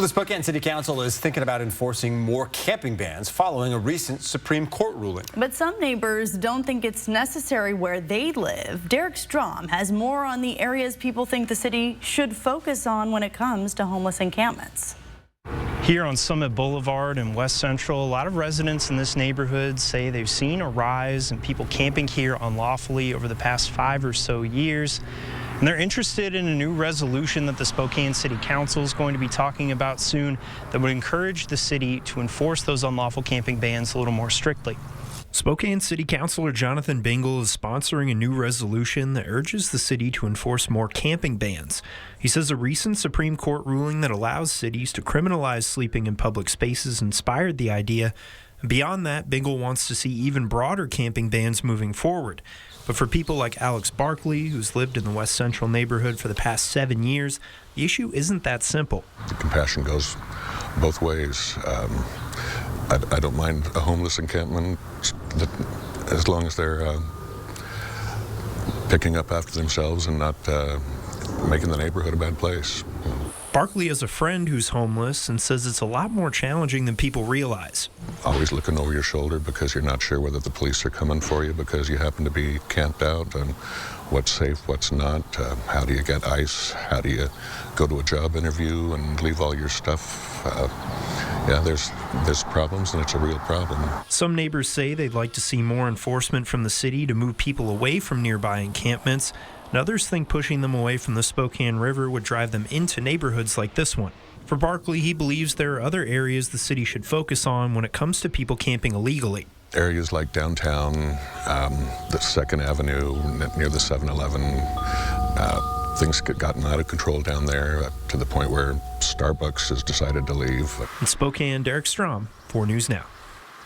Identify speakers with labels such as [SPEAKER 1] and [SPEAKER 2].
[SPEAKER 1] Well, the Spokane City Council is thinking about enforcing more camping bans following a recent Supreme Court ruling.
[SPEAKER 2] But some neighbors don't think it's necessary where they live. Derek Strom has more on the areas people think the city should focus on when it comes to homeless encampments.
[SPEAKER 3] Here on Summit Boulevard in West Central, a lot of residents in this neighborhood say they've seen a rise in people camping here unlawfully over the past 5 or so years. And they're interested in a new resolution that the Spokane City Council is going to be talking about soon that would encourage the city to enforce those unlawful camping bans a little more strictly.
[SPEAKER 4] Spokane City Councilor Jonathan Bingle is sponsoring a new resolution that urges the city to enforce more camping bans. He says a recent Supreme Court ruling that allows cities to criminalize sleeping in public spaces inspired the idea. Beyond that, Bingle wants to see even broader camping bans moving forward. But for people like Alex Barkley, who's lived in the West Central neighborhood for the past 7 years, the issue isn't that simple.
[SPEAKER 5] The compassion goes both ways. I don't mind a homeless encampment as long as they're picking up after themselves and not making the neighborhood a bad place.
[SPEAKER 4] Barkley has a friend who's homeless and says it's a lot more challenging than people realize.
[SPEAKER 5] Always looking over your shoulder because you're not sure whether the police are coming for you because you happen to be camped out, and what's safe, what's not. How do you get ice? How do you go to a job interview and leave all your stuff? Yeah, there's problems, and it's a real problem.
[SPEAKER 4] Some neighbors say they'd like to see more enforcement from the city to move people away from nearby encampments. And others think pushing them away from the Spokane River would drive them into neighborhoods like this one. For Barkley, he believes there are other areas the city should focus on when it comes to people camping illegally.
[SPEAKER 5] Areas like downtown, the 2nd Avenue, near the 7-Eleven, things get gotten out of control down there to the point where Starbucks has decided to leave.
[SPEAKER 4] In Spokane, Derek Strom, 4 News Now.